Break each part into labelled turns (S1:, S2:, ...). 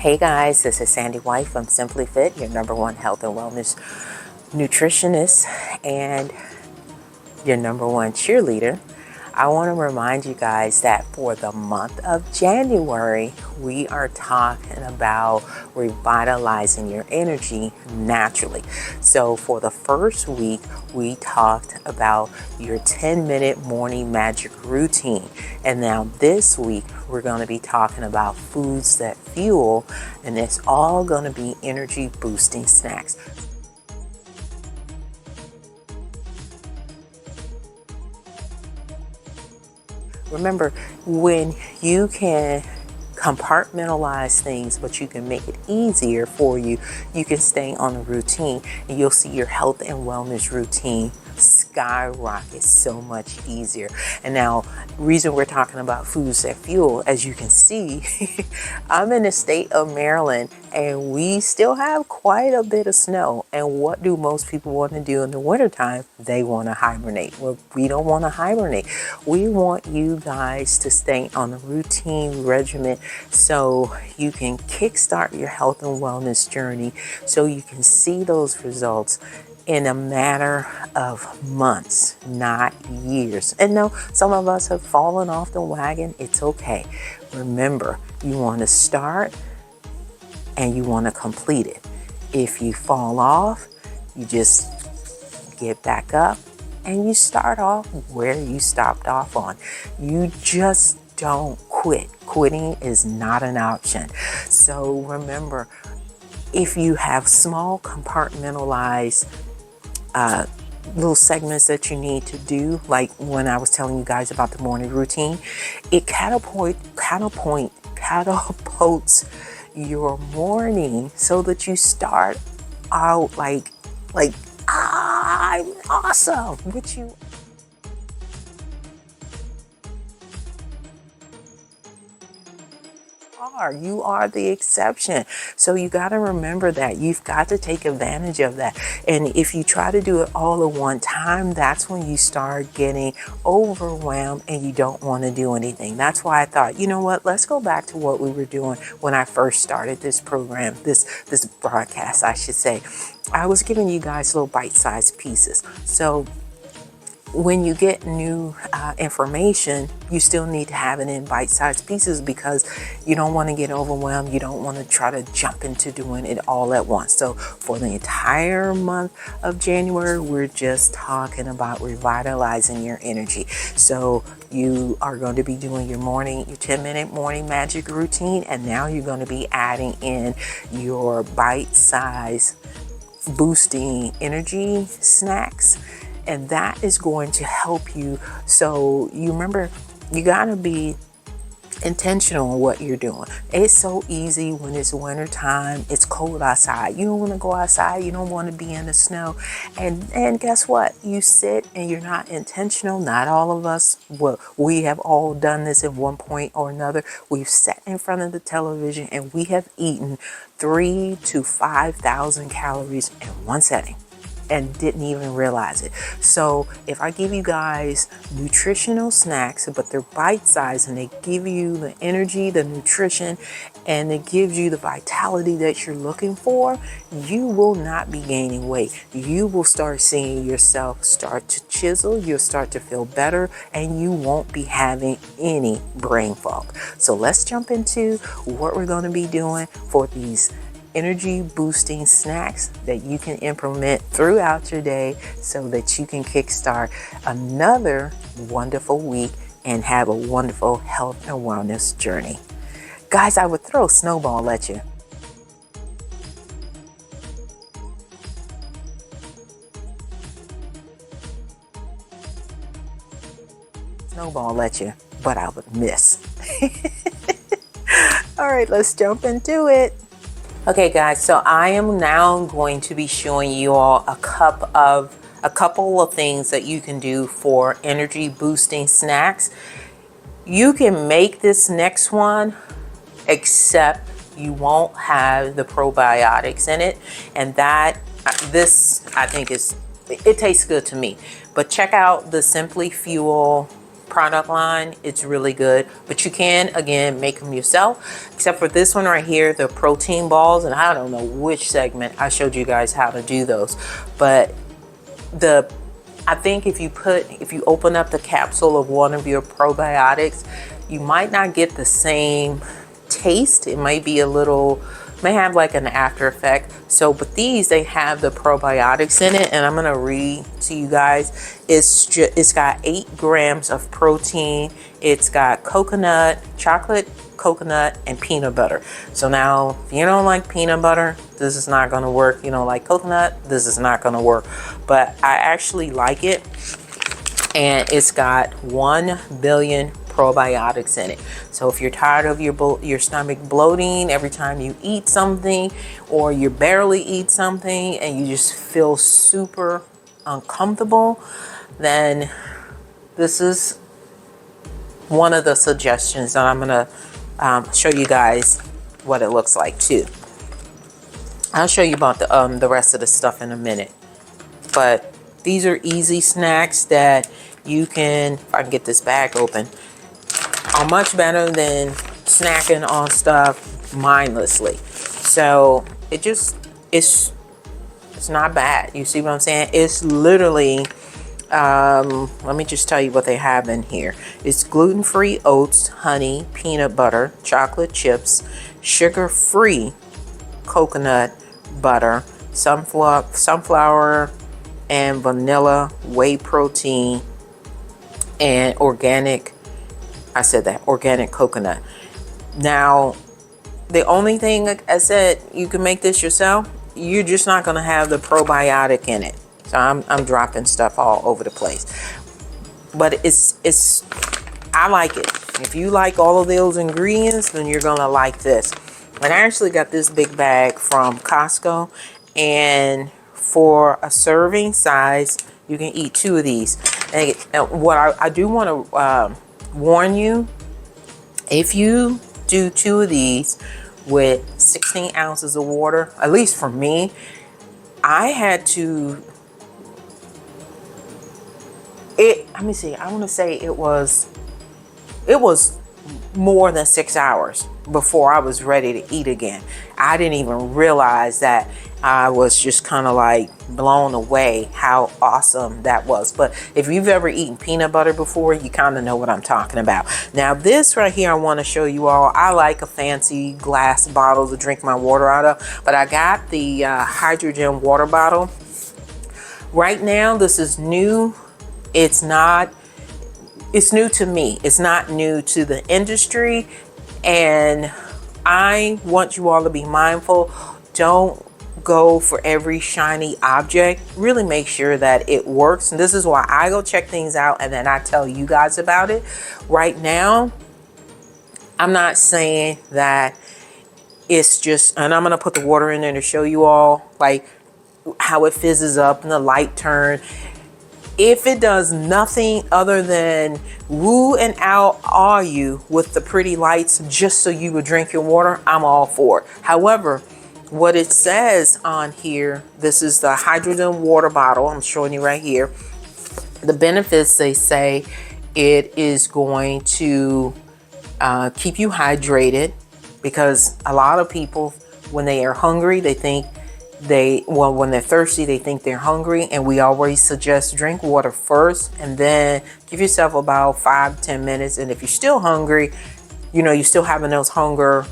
S1: Hey guys, this is Sandy White from Simply Fit, your #1 health and wellness nutritionist and your #1 cheerleader. I want to remind you guys that for the month of January, we are talking about revitalizing your energy naturally. So for the first week, we talked about your 10-minute morning magic routine. And now this week, we're going to be talking about foods that fuel, and it's all going to be energy boosting snacks. Remember, when you can compartmentalize things, but you can make it easier for you, you can stay on a routine and you'll see your health and wellness routine skyrocket so much easier. And now, reason we're talking about foods that fuel, as you can see, I'm in the state of Maryland and we still have quite a bit of snow. And what do most people want to do in the wintertime? They want to hibernate. Well, we don't want to hibernate. We want you guys to stay on a routine regimen so you can kickstart your health and wellness journey, so you can see those results in a matter of months, not years. And no, some of us have fallen off the wagon. It's okay. Remember, you want to start and you want to complete it. If you fall off, you just get back up and you start off where you stopped off on. You just don't quit. Quitting is not an option. So remember, if you have small compartmentalized little segments that you need to do, like when I was telling you guys about the morning routine, it catapults your morning so that you start out like I'm awesome, which you are. You are the exception. So you got to remember that. You've got to take advantage of that. And if you try to do it all at one time, that's when you start getting overwhelmed and you don't want to do anything. That's why I thought, you know what, let's go back to what we were doing when I first started this program, this broadcast, I should say. I was giving you guys little bite-sized pieces. So when you get new information, you still need to have it in bite-sized pieces because you don't want to get overwhelmed. You don't want to try to jump into doing it all at once. So for the entire month of January, we're just talking about revitalizing your energy. So you are going to be doing your 10-minute morning magic routine, and now you're going to be adding in your bite-sized boosting energy snacks. And that is going to help you. So you remember, you got to be intentional in what you're doing. It's so easy when it's winter time, it's cold outside. You don't want to go outside. You don't want to be in the snow. And guess what? You sit and you're not intentional. Not all of us. Well, we have all done this at one point or another. We've sat in front of the television and we have eaten 3,000 to 5,000 calories in one setting and didn't even realize it. So if I give you guys nutritional snacks, but they're bite-sized and they give you the energy, the nutrition, and it gives you the vitality that you're looking for, you will not be gaining weight. You will start seeing yourself start to chisel, you'll start to feel better, and you won't be having any brain fog. So let's jump into what we're going to be doing for these energy boosting snacks that you can implement throughout your day so that you can kickstart another wonderful week and have a wonderful health and wellness journey. Guys, I would throw a snowball at you. Snowball at you, but I would miss. All right, let's jump into it. Okay guys, so I am now going to be showing you all a couple of things that you can do for energy boosting snacks. You can make this next one, except you won't have the probiotics in it, and this I think it tastes good to me. But check out the Simply Fuel product line, it's really good. But you can, again, make them yourself, except for this one right here, the protein balls. And I don't know which segment I showed you guys how to do those, but I think if you open up the capsule of one of your probiotics, you might not get the same taste. It might be may have like an after effect. So, but these, they have the probiotics in it, and I'm gonna read to you guys. It's got 8 grams of protein. It's got coconut, chocolate, coconut, and peanut butter. So now, if you don't like peanut butter, this is not gonna work. You don't like coconut, this is not gonna work. But I actually like it, and it's got 1 billion probiotics in it. So if you're tired of your stomach bloating every time you eat something, or you barely eat something and you just feel super uncomfortable, then this is one of the suggestions that I'm gonna show you guys what it looks like too. I'll show you about the rest of the stuff in a minute, but these are easy snacks that you can, if I can get this bag open, are much better than snacking on stuff mindlessly. So it's not bad. You see what I'm saying? It's literally, let me just tell you what they have in here. It's gluten-free oats, honey, peanut butter, chocolate chips, sugar-free coconut butter, sunflower and vanilla whey protein, and organic coconut. Now, the only thing, like I said, you can make this yourself. You're just not going to have the probiotic in it. So I'm dropping stuff all over the place. But I like it. If you like all of those ingredients, then you're going to like this. And I actually got this big bag from Costco, and for a serving size, you can eat 2 of these. And what I do want to warn you, if you do 2 of these with 16 ounces of water, at least for me, I had to, let me see, I want to say it was more than 6 hours before I was ready to eat again. I didn't even realize that. I was just kind of like blown away how awesome that was. But if you've ever eaten peanut butter before, you kind of know what I'm talking about. Now this right here, I want to show you all. I like a fancy glass bottle to drink my water out of, but I got the hydrogen water bottle. Right now, this is new. It's new to me. It's not new to the industry. And I want you all to be mindful. Don't go for every shiny object. Really make sure that it works. And this is why I go check things out, and then I tell you guys about it. Right now, I'm not saying that it's just, and I'm going to put the water in there to show you all like how it fizzes up and the light turn. If it does nothing other than woo and awe you with the pretty lights just so you would drink your water, I'm all for it. However, what it says on here, this is the hydrogen water bottle. I'm showing you right here. The benefits, they say it is going to keep you hydrated, because a lot of people, when they are hungry, they think when they're thirsty, they think they're hungry. And we always suggest drink water first, and then give yourself about 5-10 minutes. And if you're still hungry, you're still having those hunger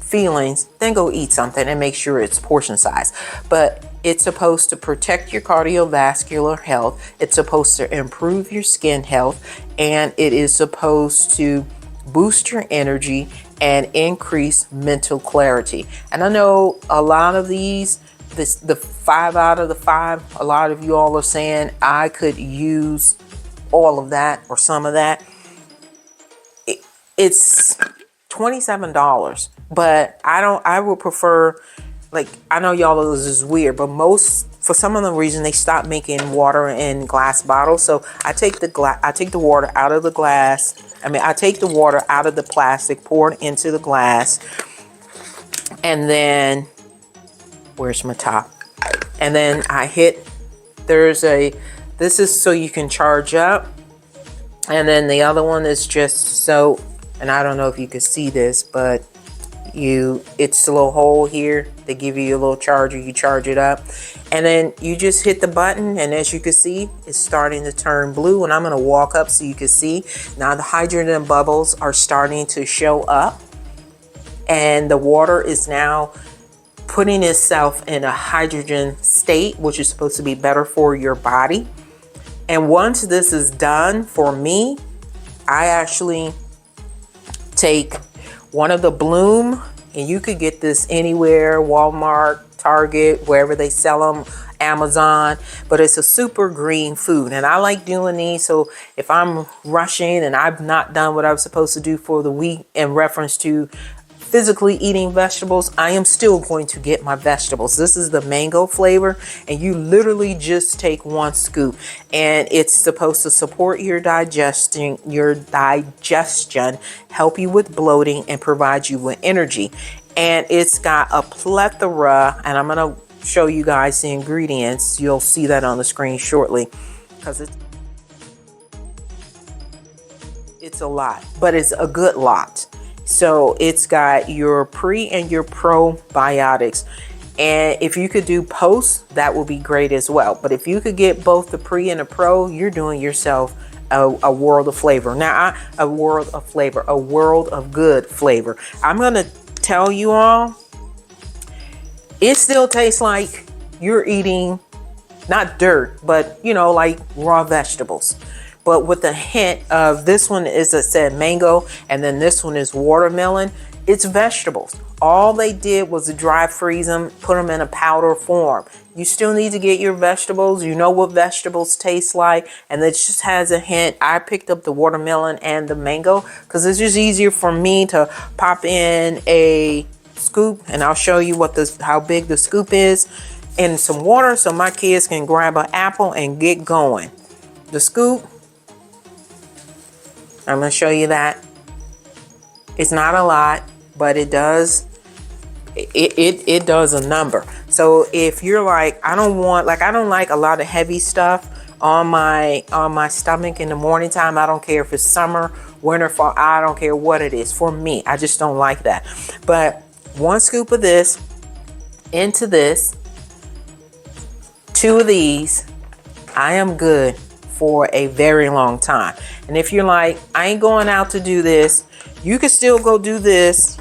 S1: feelings, then go eat something and make sure it's portion size. But it's supposed to protect your cardiovascular health. It's supposed to improve your skin health, and it is supposed to boost your energy and increase mental clarity. And I know a lot of these, the 5 out of the 5, a lot of you all are saying I could use all of that or some of that. It's $27, but I would prefer, like, I know y'all, this is weird, but for some of the reason, they stopped making water in glass bottles. So I take the water out of the glass. I take the water out of the plastic, pour it into the glass, and then, where's my top? And then this is so you can charge up. And then the other one is just so, and I don't know if you can see this, but it's a little hole here. They give you a little charger, you charge it up, and then you just hit the button, and as you can see, it's starting to turn blue. And I'm going to walk up so you can see. Now the hydrogen bubbles are starting to show up, and the water is now putting itself in a hydrogen state, which is supposed to be better for your body. And once this is done, for me, I actually take one of the Bloom, and you could get this anywhere, Walmart, Target, wherever they sell them, Amazon, but it's a super green food. And I like doing these, so if I'm rushing and I've not done what I was supposed to do for the week in reference to physically eating vegetables, I am still going to get my vegetables. This is the mango flavor, and you literally just take one scoop, and it's supposed to support your digestion, help you with bloating, and provide you with energy. And it's got a plethora, and I'm going to show you guys the ingredients. You'll see that on the screen shortly, because it's a lot, but it's a good lot. So it's got your pre and your probiotics. And if you could do post, that would be great as well. But if you could get both the pre and the pro, you're doing yourself a world of flavor. Now, a world of good flavor. I'm going to tell you all, it still tastes like you're eating not dirt, but like raw vegetables. But with a hint of, this one is, I said, mango, and then this one is watermelon. It's vegetables. All they did was dry freeze them, put them in a powder form. You still need to get your vegetables. You know what vegetables taste like, and it just has a hint. I picked up the watermelon and the mango because it's just easier for me to pop in a scoop, and I'll show you how big the scoop is, and some water so my kids can grab an apple and get going. The scoop, I'm going to show you that. It's not a lot, but it does a number. So if you're like, I don't like a lot of heavy stuff on my stomach in the morning time. I don't care if it's summer, winter, fall, I don't care what it is. For me, I just don't like that. But one scoop of this into this, 2 of these, I am good for a very long time. And if you're like, I ain't going out to do this, you can still go do this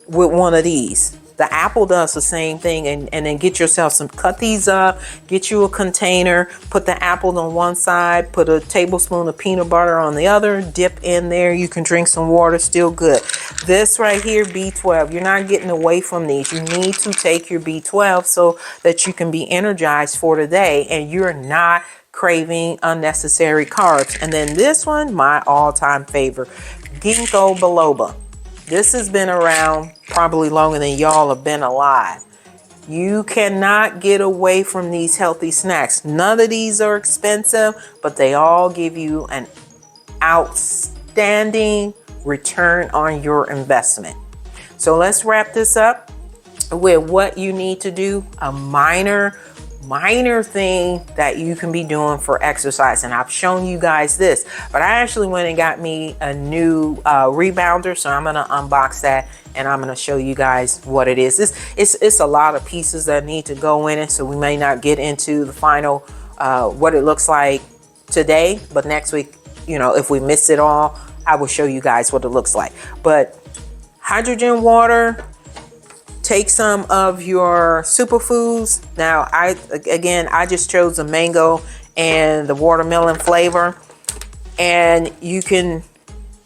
S1: with one of these. The apple does the same thing, and then get yourself cut these up, get you a container, put the apples on one side, put a tablespoon of peanut butter on the other, dip in there. You can drink some water, still good. This right here, B12, you're not getting away from these. You need to take your B12 so that you can be energized for the day, and you're not craving unnecessary carbs. And then this one, my all-time favorite, ginkgo biloba. This has been around probably longer than y'all have been alive. You cannot get away from these healthy snacks. None of these are expensive, but they all give you an outstanding return on your investment. So let's wrap this up with what you need to do, a minor thing that you can be doing for exercise. And I've shown you guys this, but I actually went and got me a new rebounder, so I'm going to unbox that and I'm going to show you guys what it is. It's a lot of pieces that need to go in it, so we may not get into the final what it looks like today, but next week, if we miss it all, I will show you guys what it looks like. But hydrogen water, take some of your superfoods. Now, I just chose the mango and the watermelon flavor, and you can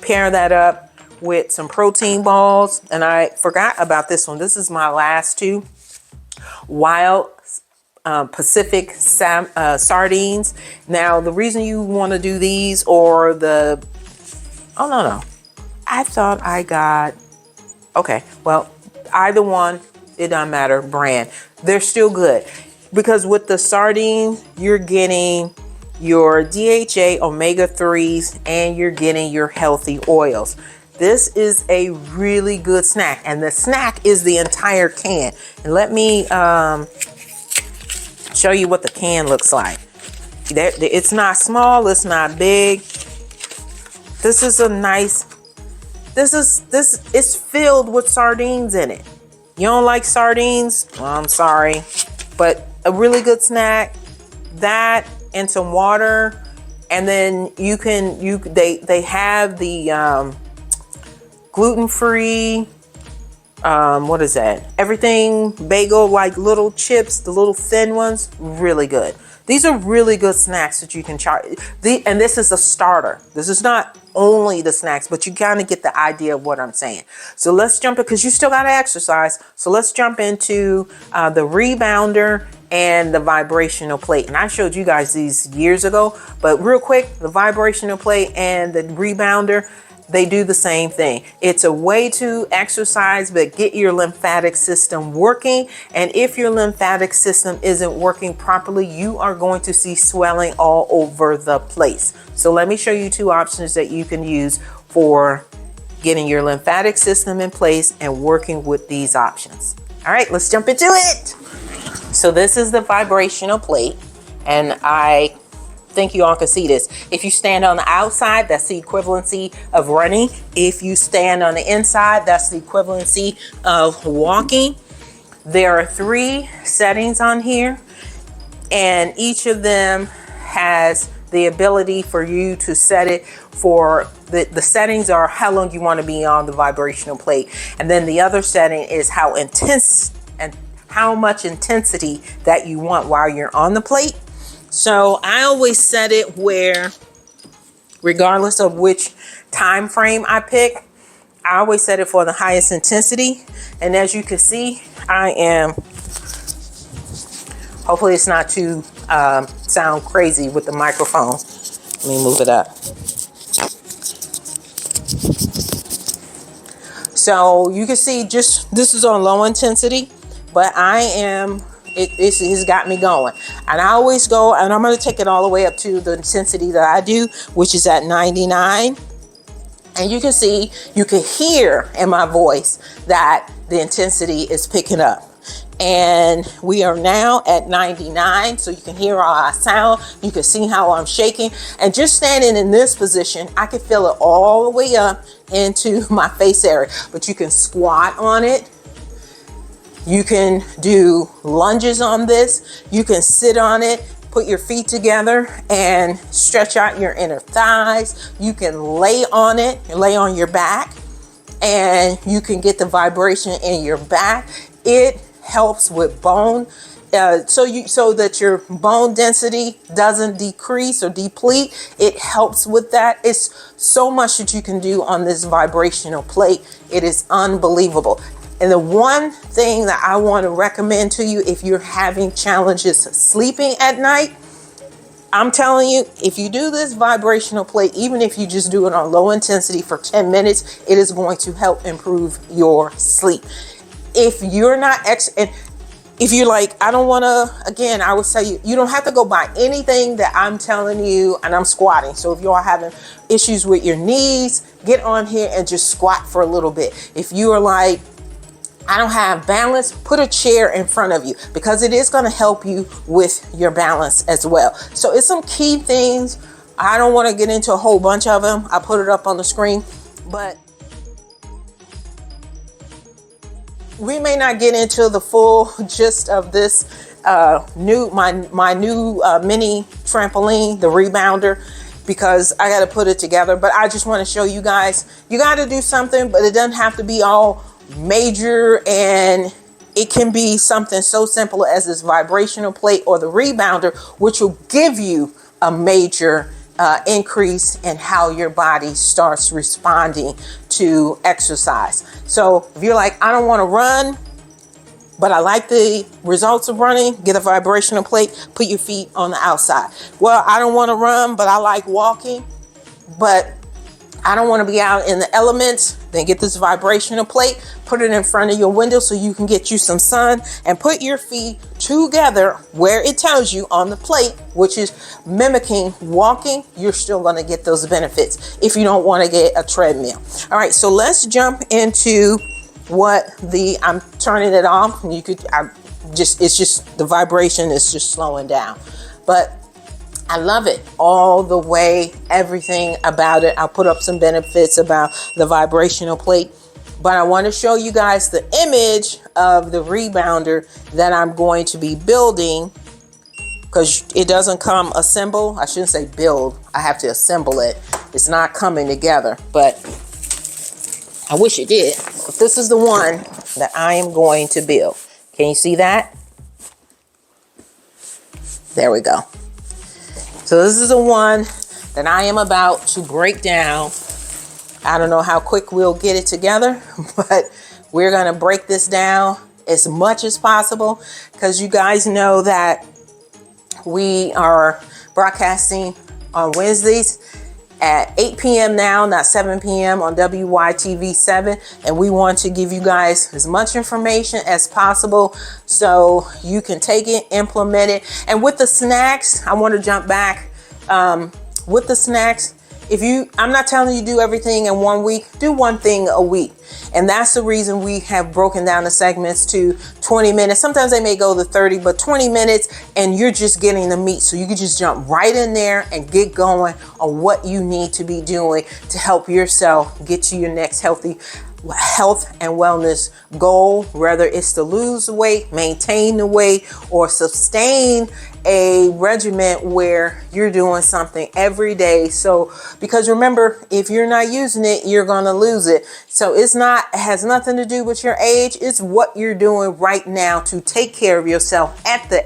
S1: pair that up with some protein balls. And I forgot about this one. This is my last 2 wild Pacific sardines. Now, the reason you want to do these, or the, oh no, I thought I got, okay, well, either one, it doesn't matter, brand, they're still good, because with the sardines, you're getting your DHA, omega-3s, and you're getting your healthy oils. This is a really good snack, and the snack is the entire can. And let me show you what the can looks like. It's not small, it's not big. This is a nice, this is filled with sardines in it. You don't like sardines? Well, I'm sorry, but a really good snack. That and some water, and then they have the gluten-free, what is that? Everything bagel, like little chips, the little thin ones, really good. These are really good snacks that you can try. And this is a starter. This is not only the snacks, but you kind of get the idea of what I'm saying. So let's jump in, because you still got to exercise. So let's jump into the rebounder and the vibrational plate. And I showed you guys these years ago, but real quick, the vibrational plate and the rebounder, they do the same thing. It's a way to exercise, but get your lymphatic system working. And if your lymphatic system isn't working properly, you are going to see swelling all over the place. So let me show you two options that you can use for getting your lymphatic system in place and working with these options. All right, let's jump into it. So this is the vibrational plate, and I think you all can see this. If you stand on the outside, that's the equivalency of running. If you stand on the inside, that's the equivalency of walking. There are 3 settings on here, and each of them has the ability for you to set it for the settings are how long you want to be on the vibrational plate. And then the other setting is how intense and how much intensity that you want while you're on the plate. So I always set it where, regardless of which time frame I pick, I always set it for the highest intensity. And as you can see, I am, hopefully it's not too sound crazy with the microphone. Let me move it up. So you can see just, this is on low intensity, but I am, it's got me going. And I always go, and I'm going to take it all the way up to the intensity that I do, which is at 99. And you can see, you can hear in my voice that the intensity is picking up. And we are now at 99, so you can hear how I sound. You can see how I'm shaking. And just standing in this position, I can feel it all the way up into my face area. But you can squat on it. You can do lunges on this. You can sit on it, put your feet together and stretch out your inner thighs. You can lay on it, lay on your back, and you can get the vibration in your back. It helps with bone, so that your bone density doesn't decrease or deplete. It helps with that. It's so much that you can do on this vibrational plate. It is unbelievable. And the one thing that I want to recommend to you, if you're having challenges sleeping at night, I'm telling you, if you do this vibrational plate, even if you just do it on low intensity for 10 minutes, it is going to help improve your sleep. If you're not and if you're like, I don't want to, again, I would tell you, you don't have to go by anything that I'm telling you, and I'm squatting. So if you're having issues with your knees, get on here and just squat for a little bit. If you are like, I don't have balance, put a chair in front of you, because it is going to help you with your balance as well. So it's some key things. I don't want to get into a whole bunch of them. I put it up on the screen, but we may not get into the full gist of this my new mini trampoline, the rebounder, because I got to put it together. But I just want to show you guys, you got to do something, but it doesn't have to be all major, and it can be something so simple as this vibrational plate or the rebounder, which will give you a major increase in how your body starts responding to exercise. So if you're like, I don't want to run, but I like the results of running, get a vibrational plate, put your feet on the outside. Well, I don't want to run, but I like walking, but I don't want to be out in the elements. Then get this vibrational plate, put it in front of your window so you can get you some sun, and put your feet together where it tells you on the plate, which is mimicking walking. You're still going to get those benefits if you don't want to get a treadmill. All right, so let's jump into I'm turning it off. And it's just the vibration is just slowing down. But I love it all the way, everything about it. I'll put up some benefits about the vibrational plate, but I want to show you guys the image of the rebounder that I'm going to be building, because it doesn't come assemble. I shouldn't say build. I have to assemble it. It's not coming together, but I wish it did. But this is the one that I am going to build. Can you see that? There we go. So this is the one that I am about to break down. I don't know how quick we'll get it together, but we're going to break this down as much as possible, because you guys know that we are broadcasting on Wednesdays at 8 p.m. now, not 7 p.m. on WYTV 7. And we want to give you guys as much information as possible so you can take it, implement it. And with the snacks, I want to jump back. With the snacks, I'm not telling you do everything in 1 week, do one thing a week. And that's the reason we have broken down the segments to 20 minutes. Sometimes they may go to 30, but 20 minutes, and you're just getting the meat. So you can just jump right in there and get going on what you need to be doing to help yourself get to your next health and wellness goal, whether it's to lose weight, maintain the weight, or sustain a regimen where you're doing something every day. So, because remember, if you're not using it, you're going to lose it. So it has nothing to do with your age. It's what you're doing right now to take care of yourself at the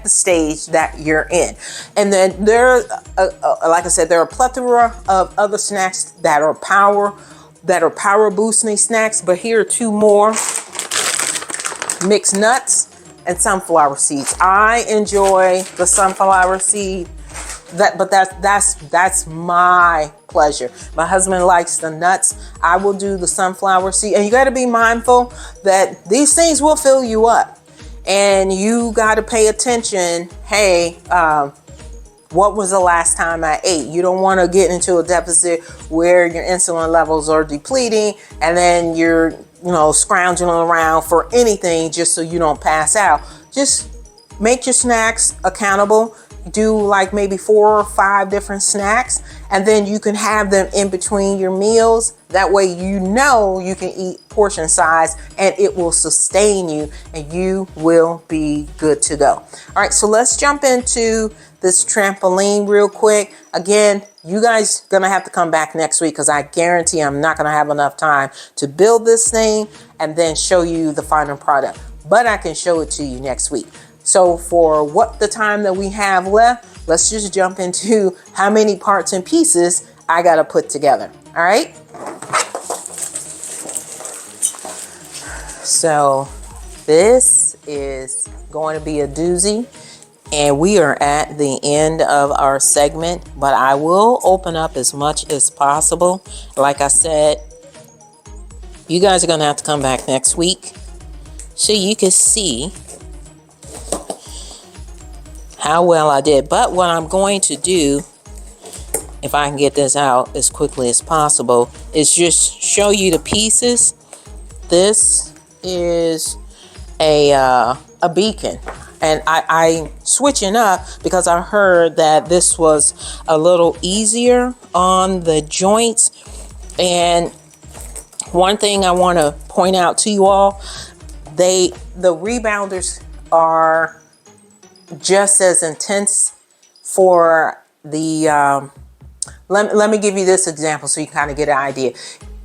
S1: stage that you're in. And then like I said, there are a plethora of other snacks that are power boosting snacks, but here are two more: mixed nuts and sunflower seeds. I enjoy the sunflower seed, but that's my pleasure. My husband likes the nuts. I will do the sunflower seed, and you got to be mindful that these things will fill you up, and you got to pay attention. Hey, what was the last time I ate? You don't want to get into a deficit where your insulin levels are depleting, and then you're, scrounging around for anything just so you don't pass out. Just make your snacks accountable. Do like maybe 4 or 5 different snacks, and then you can have them in between your meals. That way you can eat portion size, and it will sustain you, and you will be good to go. All right, so let's jump into this trampoline real quick. Again, you guys gonna have to come back next week, because I guarantee I'm not gonna have enough time to build this thing and then show you the final product, but I can show it to you next week. So for the time that we have left, let's just jump into how many parts and pieces I gotta put together. All right. So this is going to be a doozy, and we are at the end of our segment, but I will open up as much as possible. Like I said, you guys are going to have to come back next week so you can see how well I did. But what I'm going to do, if I can get this out as quickly as possible, is just show you the pieces. This is a beacon, and I switching up because I heard that this was a little easier on the joints. And one thing I want to point out to you all, the rebounders are just as intense for the let me give you this example so you kind of get an idea.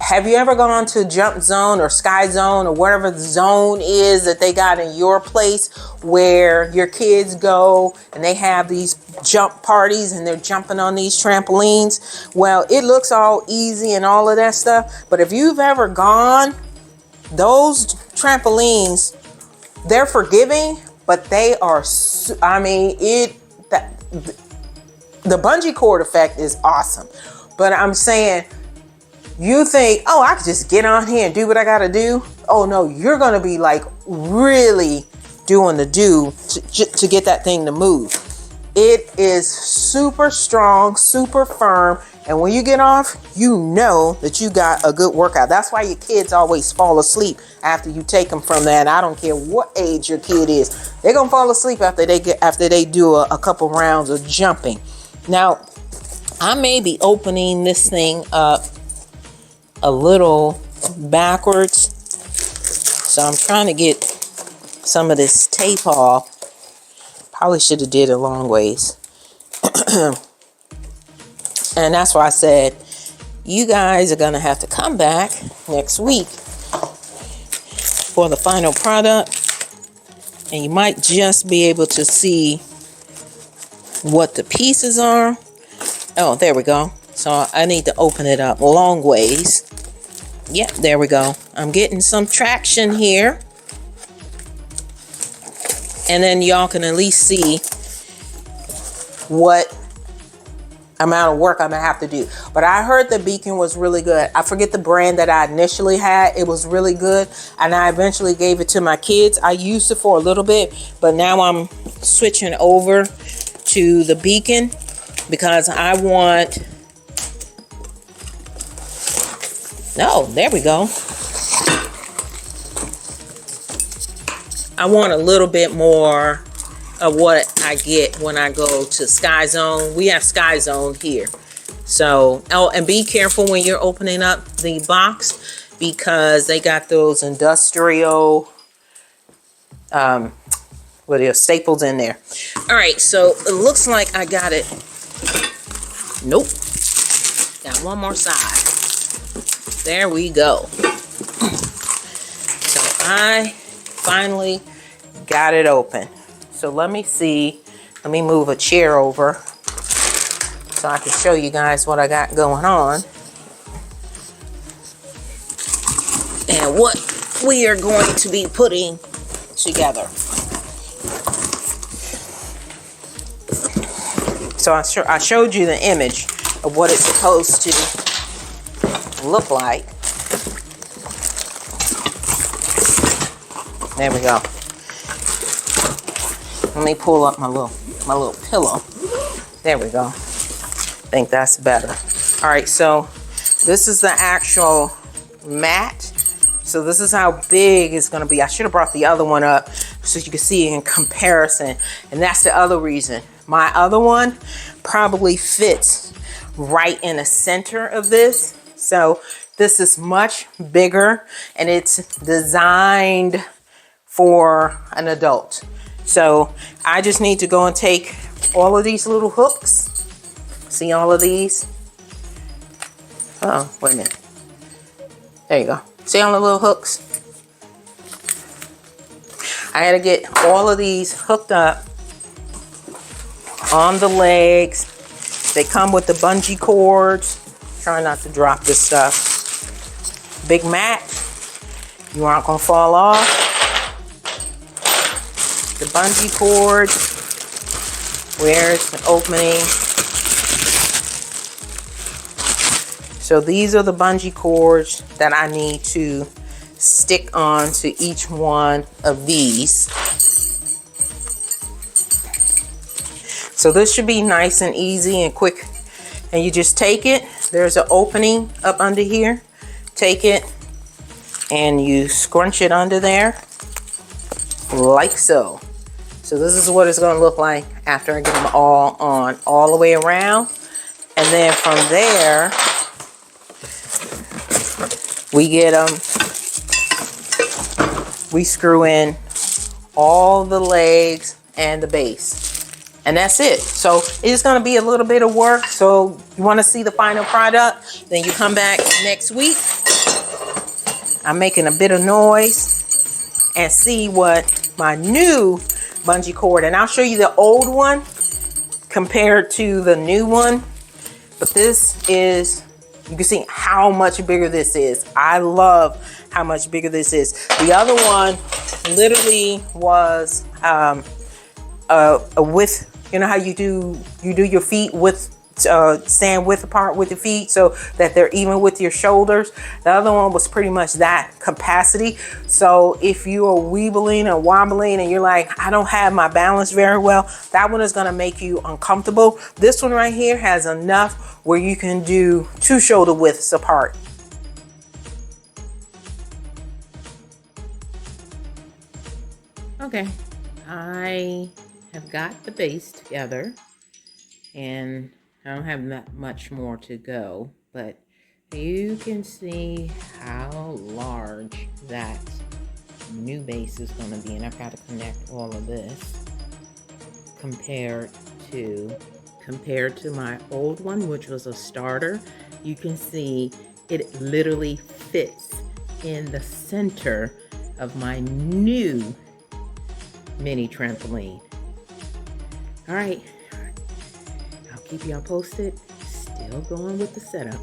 S1: Have you ever gone to Jump Zone or Sky Zone or whatever the zone is that they got in your place, where your kids go and they have these jump parties and they're jumping on these trampolines? Well, it looks all easy and all of that stuff, but if you've ever gone, those trampolines, they're forgiving, but they are, the bungee cord effect is awesome. But I'm saying, you think, oh, I could just get on here and do what I got to do. Oh, no, you're going to be like really doing the to get that thing to move. It is super strong, super firm. And when you get off, you know that you got a good workout. That's why your kids always fall asleep after you take them from that. And I don't care what age your kid is. They're going to fall asleep after they do a couple rounds of jumping. Now, I may be opening this thing up a little backwards. So I'm trying to get some of this tape off. Probably should have did it long ways. And that's why I said, you guys are going to have to come back next week for the final product. And you might just be able to see what the pieces are. Oh, there we go. So I need to open it up long ways. Yep, there we go. I'm getting some traction here. And then y'all can at least see what amount of work I'm gonna have to do. But I heard the beacon was really good. I forget the brand that I initially had. It was really good. And I eventually gave it to my kids. I used it for a little bit, but now I'm switching over to the beacon because I want... No, there we go. I want a little bit more of what I get when I go to Sky Zone. We have Sky Zone here. So, oh, and be careful when you're opening up the box because they got those industrial, staples in there. All right, so it looks like I got it. Nope. Got one more side. There we go. So I finally got it open. So let me see. Let me move a chair over so I can show you guys what I got going on. And what we are going to be putting together. So I showed you the image of what it's supposed to look like. There we go. Let me pull up my little pillow. There we go. I think that's better. All right, so this is the actual mat. So this is how big it's gonna be. I should have brought the other one up so you can see in comparison. And that's the other reason. My other one probably fits right in the center of this. So this is much bigger and it's designed for an adult. So I just need to go and take all of these little hooks. See all of these? Oh, wait a minute. There you go. See all the little hooks? I had to get all of these hooked up on the legs. They come with the bungee cords. Try not to drop this stuff. Big mat. You aren't gonna fall off. The bungee cord. Where's the opening? So these are the bungee cords that I need to stick on to each one of these. So this should be nice and easy and quick. And you just take it. There's an opening up under here. Take it and you scrunch it under there like so. So this is what it's going to look like after I get them all on all the way around. And then from there, we get them, we screw in all the legs and the base. And that's it. So it's going to be a little bit of work. So you want to see the final product, then you come back next week. I'm making a bit of noise and see what my new bungee cord, and I'll show you the old one compared to the new one. But this is, you can see how much bigger this is. I love how much bigger this is. The other one literally was a width. You know how you do your feet width stand width apart with your feet so that they're even with your shoulders. The other one was pretty much that capacity. So if you are weebling or wobbling and you're like, I don't have my balance very well, that one is going to make you uncomfortable. This one right here has enough where you can do 2 shoulder widths apart. Okay, I have got the base together and I don't have that much more to go, but you can see how large that new base is going to be, and I've got to connect all of this compared to my old one, which was a starter. You can see it literally fits in the center of my new mini trampoline. All right, I'll keep y'all posted. Still going with the setup.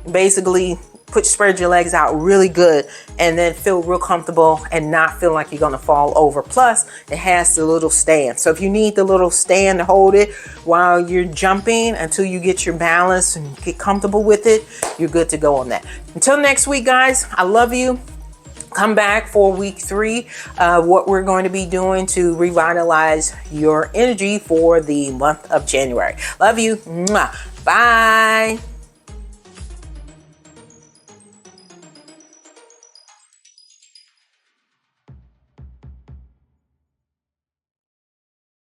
S1: Basically, spread your legs out really good and then feel real comfortable and not feel like you're gonna fall over. Plus, it has the little stand. So if you need the little stand to hold it while you're jumping until you get your balance and get comfortable with it, you're good to go on that. Until next week, guys, I love you. Come back for week 3, what we're going to be doing to revitalize your energy for the month of January. Love you. Mwah. Bye.